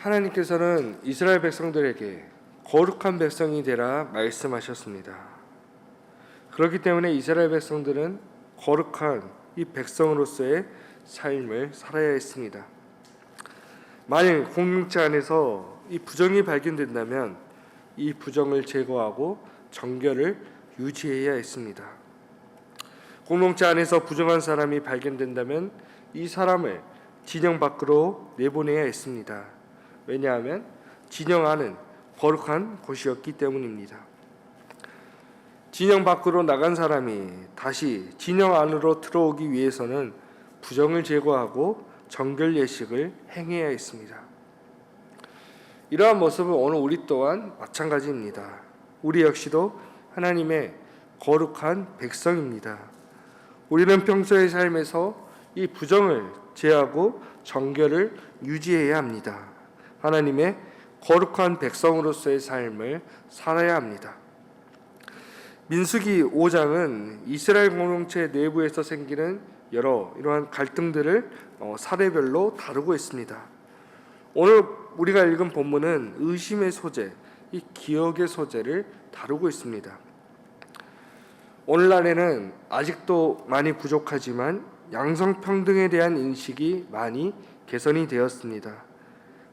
하나님께서는 이스라엘 백성들에게 거룩한 백성이 되라 말씀하셨습니다. 그렇기 때문에 이스라엘 백성들은 거룩한 이 백성으로서의 삶을 살아야 했습니다. 만일 공동체 안에서 이 부정이 발견된다면 이 부정을 제거하고 정결을 유지해야 했습니다. 공동체 안에서 부정한 사람이 발견된다면 이 사람을 진영 밖으로 내보내야 했습니다. 왜냐하면 진영 안은 거룩한 곳이었기 때문입니다. 진영 밖으로 나간 사람이 다시 진영 안으로 들어오기 위해서는 부정을 제거하고 정결 예식을 행해야 했습니다. 이러한 모습은 오늘 우리 또한 마찬가지입니다. 우리 역시도 하나님의 거룩한 백성입니다. 우리는 평소의 삶에서 이 부정을 제하고 정결을 유지해야 합니다. 하나님의 거룩한 백성으로서의 삶을 살아야 합니다. 민수기 5장은 이스라엘 공동체 내부에서 생기는 이러한 갈등들을 사례별로 다루고 있습니다. 오늘 우리가 읽은 본문은 의심의 소재, 이 기억의 소재를 다루고 있습니다. 오늘날에는 아직도 많이 부족하지만 양성평등에 대한 인식이 많이 개선이 되었습니다.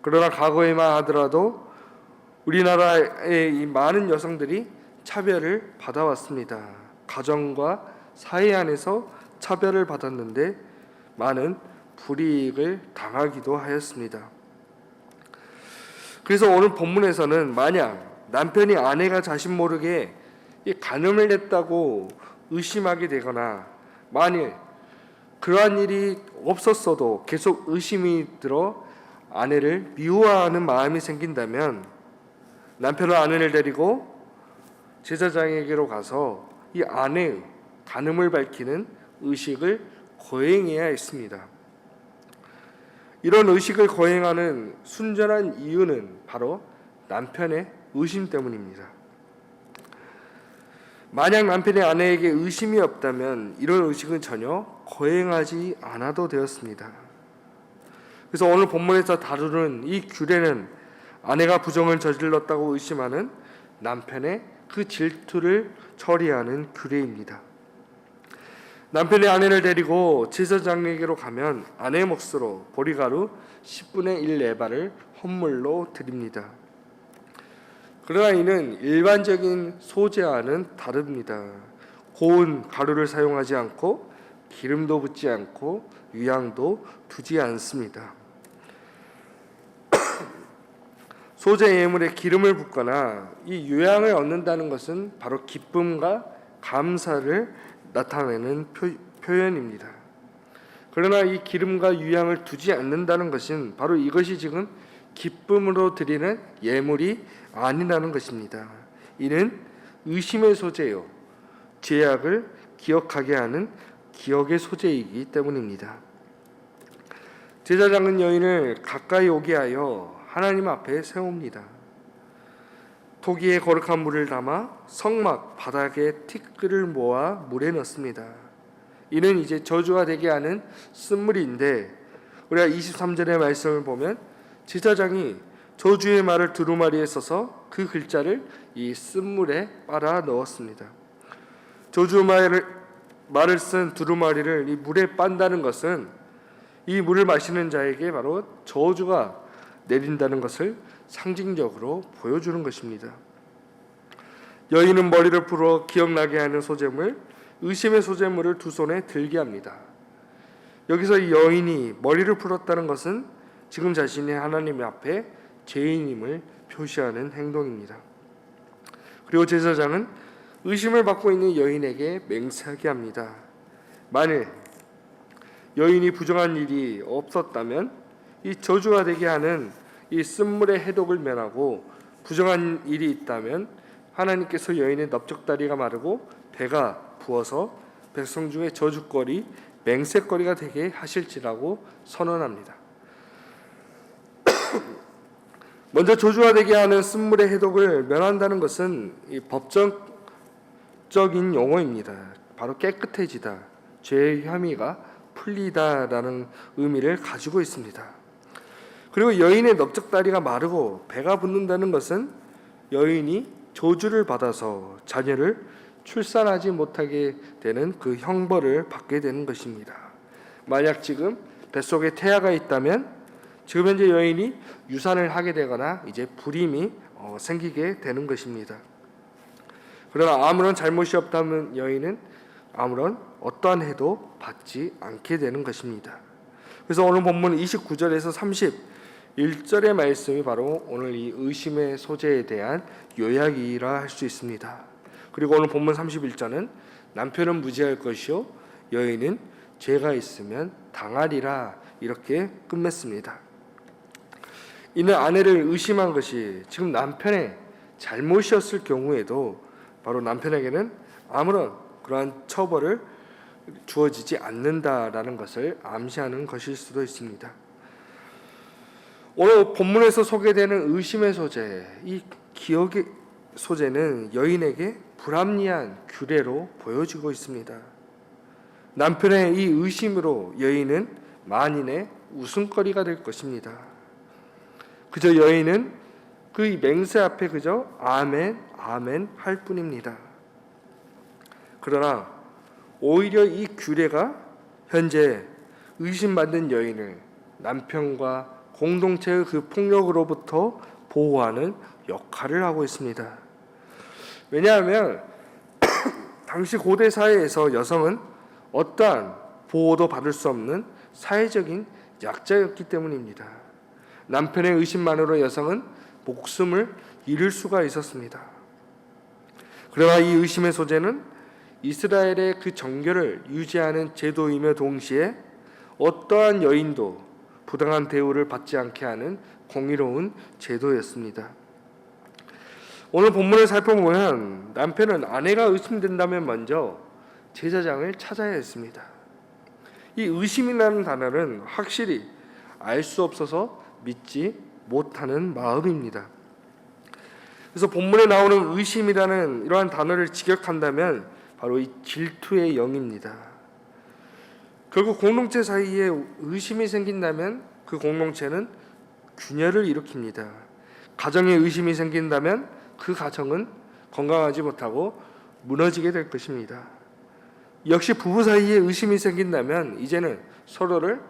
그러나 과거에만 하더라도 우리나라의 이 많은 여성들이 차별을 받아왔습니다. 가정과 사회 안에서 차별을 받았는데 많은 불이익을 당하기도 하였습니다. 그래서 오늘 본문에서는 만약 남편이 아내가 자신 모르게 간음을 했다고 의심하게 되거나 만일 그러한 일이 없었어도 계속 의심이 들어 아내를 미워하는 마음이 생긴다면 남편은 아내를 데리고 제사장에게로 가서 이 아내의 간음을 밝히는 의식을 거행해야 했습니다. 이런 의식을 거행하는 순전한 이유는 바로 남편의 의심 때문입니다. 만약 남편이 아내에게 의심이 없다면 이런 의식은 전혀 거행하지 않아도 되었습니다. 그래서 오늘 본문에서 다루는 이 규례는 아내가 부정을 저질렀다고 의심하는 남편의 그 질투를 처리하는 규례입니다. 남편이 아내를 데리고 제사장에게로 가면 아내의 몫으로 보리가루 10분의 1 네발을 헌물로 드립니다. 그러나 이는 일반적인 소재와는 다릅니다. 고운 가루를 사용하지 않고 기름도 붓지 않고 유향도 두지 않습니다. 소재 예물에 기름을 붓거나 이 유향을 얻는다는 것은 바로 기쁨과 감사를 나타내는 표현입니다. 그러나 이 기름과 유향을 두지 않는다는 것은 바로 이것이 지금 기쁨으로 드리는 예물이 아니라는 것입니다. 이는 의심의 소재요, 죄악을 기억하게 하는 기억의 소재이기 때문입니다. 제사장은 여인을 가까이 오게 하여 하나님 앞에 세웁니다. 토기에 거룩한 물을 담아 성막 바닥에 티끌을 모아 물에 넣습니다. 이는 이제 저주가 되게 하는 쓴물인데 우리가 23절의 말씀을 보면 제사장이 저주의 말을 두루마리에 써서 그 글자를 이 쓴물에 빨아 넣었습니다. 저주 말을 쓴 두루마리를 이 물에 빤다는 것은 이 물을 마시는 자에게 바로 저주가 내린다는 것을 상징적으로 보여주는 것입니다. 여인은 머리를 풀어 기억나게 하는 소재물, 의심의 소재물을 두 손에 들게 합니다. 여기서 이 여인이 머리를 풀었다는 것은 지금 자신이 하나님 앞에 죄인임을 표시하는 행동입니다. 그리고 제사장은 의심을 받고 있는 여인에게 맹세하게 합니다. 만일 여인이 부정한 일이 없었다면 이 저주가 되게 하는 이 쓴물의 해독을 면하고 부정한 일이 있다면 하나님께서 여인의 넓적다리가 마르고 배가 부어서 백성 중에 저주거리, 맹세거리가 되게 하실지라고 선언합니다. 먼저 저주가 되게 하는 쓴물의 해독을 면한다는 것은 이 법적인 용어입니다. 바로 깨끗해지다, 죄의 혐의가 풀리다라는 의미를 가지고 있습니다. 그리고 여인의 넓적다리가 마르고 배가 붓는다는 것은 여인이 저주를 받아서 자녀를 출산하지 못하게 되는 그 형벌을 받게 되는 것입니다. 만약 지금 뱃속에 태아가 있다면 지금 현재 여인이 유산을 하게 되거나 이제 불임이 생기게 되는 것입니다. 그러나 아무런 잘못이 없다면 여인은 아무런 어떠한 해도 받지 않게 되는 것입니다. 그래서 오늘 본문 29절에서 31절의 말씀이 바로 오늘 이 의심의 소재에 대한 요약이라 할 수 있습니다. 그리고 오늘 본문 31절은 남편은 무지할 것이요 여인은 죄가 있으면 당하리라 이렇게 끝맺습니다. 이는 아내를 의심한 것이 지금 남편의 잘못이었을 경우에도 바로 남편에게는 아무런 그러한 처벌을 주어지지 않는다라는 것을 암시하는 것일 수도 있습니다. 오늘 본문에서 소개되는 의심의 소재, 이 기억의 소재는 여인에게 불합리한 규례로 보여지고 있습니다. 남편의 이 의심으로 여인은 만인의 웃음거리가 될 것입니다. 그저 여인은 그 맹세 앞에 그저 아멘, 아멘 할 뿐입니다. 그러나 오히려 이 규례가 현재 의심받는 여인을 남편과 공동체의 그 폭력으로부터 보호하는 역할을 하고 있습니다. 왜냐하면 당시 고대 사회에서 여성은 어떠한 보호도 받을 수 없는 사회적인 약자였기 때문입니다. 남편의 의심만으로 여성은 목숨을 잃을 수가 있었습니다. 그러나 이 의심의 소재는 이스라엘의 그 정결을 유지하는 제도이며 동시에 어떠한 여인도 부당한 대우를 받지 않게 하는 공의로운 제도였습니다. 오늘 본문을 살펴보면 남편은 아내가 의심된다면 먼저 제사장을 찾아야 했습니다. 이 의심이라는 단어는 확실히 알 수 없어서 믿지 못하는 마음입니다. 그래서 본문에 나오는 의심이라는 이러한 단어를 직역한다면 바로 이 질투의 영입니다. 결국 공동체 사이에 의심이 생긴다면 그 공동체는 균열을 일으킵니다. 가정에 의심이 생긴다면 그 가정은 건강하지 못하고 무너지게 될 것입니다. 역시 부부 사이에 의심이 생긴다면 이제는 서로를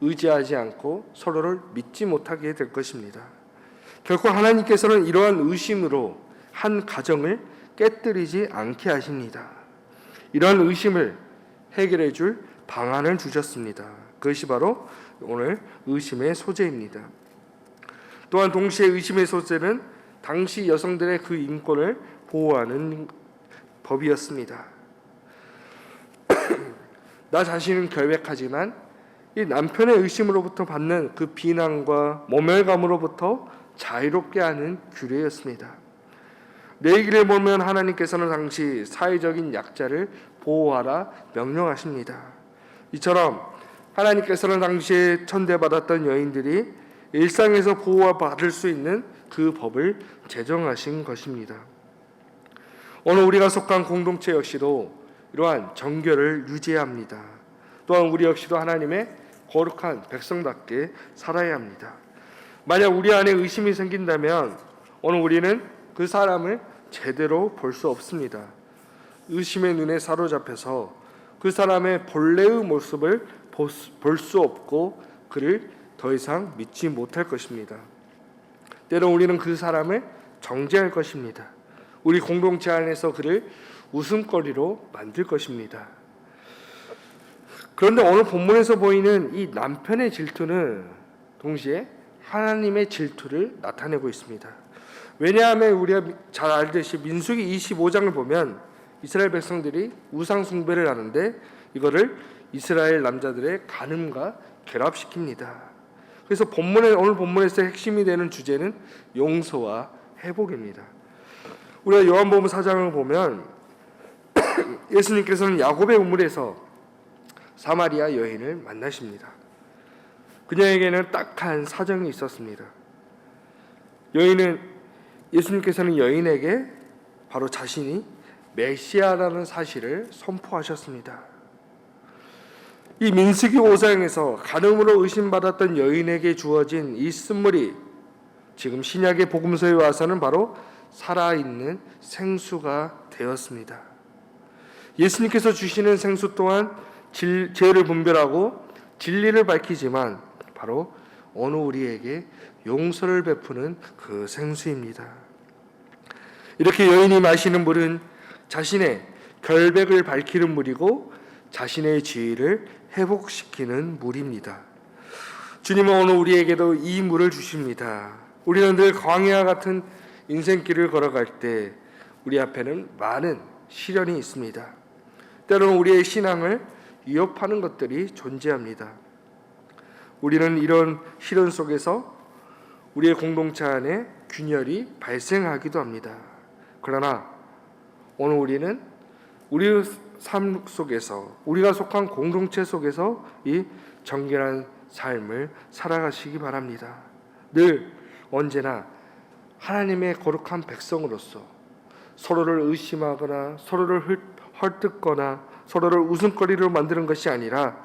의지하지 않고 서로를 믿지 못하게 될 것입니다. 결코 하나님께서는 이러한 의심으로 한 가정을 깨뜨리지 않게 하십니다. 이러한 의심을 해결해 줄 방안을 주셨습니다. 그것이 바로 오늘 의심의 소재입니다. 또한 동시에 의심의 소재는 당시 여성들의 그 인권을 보호하는 법이었습니다. 나 자신은 결백하지만 이 남편의 의심으로부터 받는 그 비난과 모멸감으로부터 자유롭게 하는 규례였습니다. 레위기를 보면 하나님께서는 당시 사회적인 약자를 보호하라 명령하십니다. 이처럼 하나님께서는 당시에 천대받았던 여인들이 일상에서 보호받을 수 있는 그 법을 제정하신 것입니다. 오늘 우리가 속한 공동체 역시도 이러한 정결을 유지해야 합니다. 또한 우리 역시도 하나님의 거룩한 백성답게 살아야 합니다. 만약 우리 안에 의심이 생긴다면 오늘 우리는 그 사람을 제대로 볼 수 없습니다. 의심의 눈에 사로잡혀서 그 사람의 본래의 모습을 볼 수 없고 그를 더 이상 믿지 못할 것입니다. 때론 우리는 그 사람을 정죄할 것입니다. 우리 공동체 안에서 그를 웃음거리로 만들 것입니다. 그런데 오늘 본문에서 보이는 이 남편의 질투는 동시에 하나님의 질투를 나타내고 있습니다. 왜냐하면 우리가 잘 알듯이 민수기 25장을 보면 이스라엘 백성들이 우상 숭배를 하는데 이거를 이스라엘 남자들의 간음과 결합시킵니다. 그래서 오늘 본문에서 핵심이 되는 주제는 용서와 회복입니다. 우리가 요한복음 4장을 보면 예수님께서는 야곱의 우물에서 사마리아 여인을 만나십니다. 그녀에게는 딱한 사정이 있었습니다. 예수님께서는 여인에게 바로 자신이 메시아라는 사실을 선포하셨습니다. 이 민수기 5장에서 간음으로 의심받았던 여인에게 주어진 이 쓴물이 지금 신약의 복음서에 와서는 바로 살아있는 생수가 되었습니다. 예수님께서 주시는 생수 또한 죄를 분별하고 진리를 밝히지만 바로 어느 우리에게 용서를 베푸는 그 생수입니다. 이렇게 여인이 마시는 물은 자신의 결백을 밝히는 물이고 자신의 지위를 회복시키는 물입니다. 주님은 오늘 우리에게도 이 물을 주십니다. 우리는 늘 광야와 같은 인생길을 걸어갈 때 우리 앞에는 많은 시련이 있습니다. 때로는 우리의 신앙을 위협하는 것들이 존재합니다. 우리는 이런 시련 속에서 우리의 공동체 안에 균열이 발생하기도 합니다. 그러나 오늘 우리는 우리의 삶 속에서 우리가 속한 공동체 속에서 이 정결한 삶을 살아가시기 바랍니다. 늘 언제나 하나님의 거룩한 백성으로서 서로를 의심하거나 서로를 헐뜯거나 서로를 웃음거리로 만드는 것이 아니라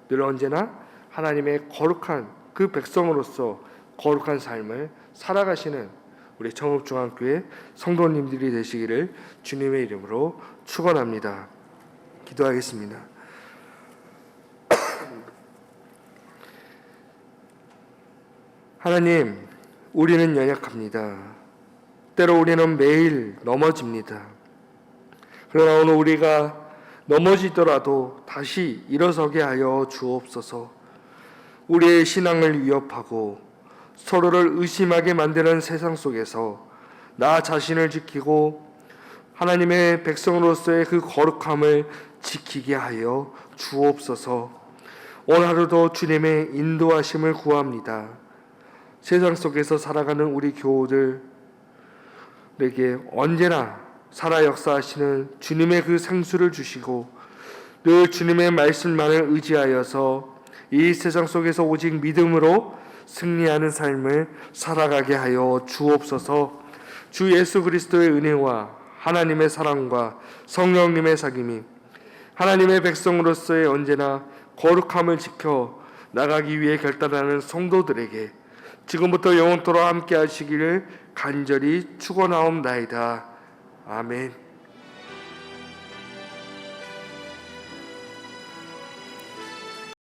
늘 언제나 하나님의 거룩한 그 백성으로서 거룩한 삶을 살아가시는 우리 청읍중앙교회 성도님들이 되시기를 주님의 이름으로 축원합니다. 기도하겠습니다. 하나님, 우리는 연약합니다. 때로 우리는 매일 넘어집니다. 그러나 오늘 우리가 넘어지더라도 다시 일어서게 하여 주옵소서. 우리의 신앙을 위협하고 서로를 의심하게 만드는 세상 속에서 나 자신을 지키고 하나님의 백성으로서의 그 거룩함을 지키게 하여 주옵소서. 오늘 하루도 주님의 인도하심을 구합니다. 세상 속에서 살아가는 우리 교우들에게 언제나 살아 역사하시는 주님의 그 생수를 주시고 늘 주님의 말씀만을 의지하여서 이 세상 속에서 오직 믿음으로 승리하는 삶을 살아가게 하여 주옵소서. 주 예수 그리스도의 은혜와 하나님의 사랑과 성령님의 사귐이 하나님의 백성으로서의 언제나 거룩함을 지켜 나가기 위해 결단하는 성도들에게 지금부터 영원토록 함께 하시기를 간절히 축원하옵나이다. 아멘.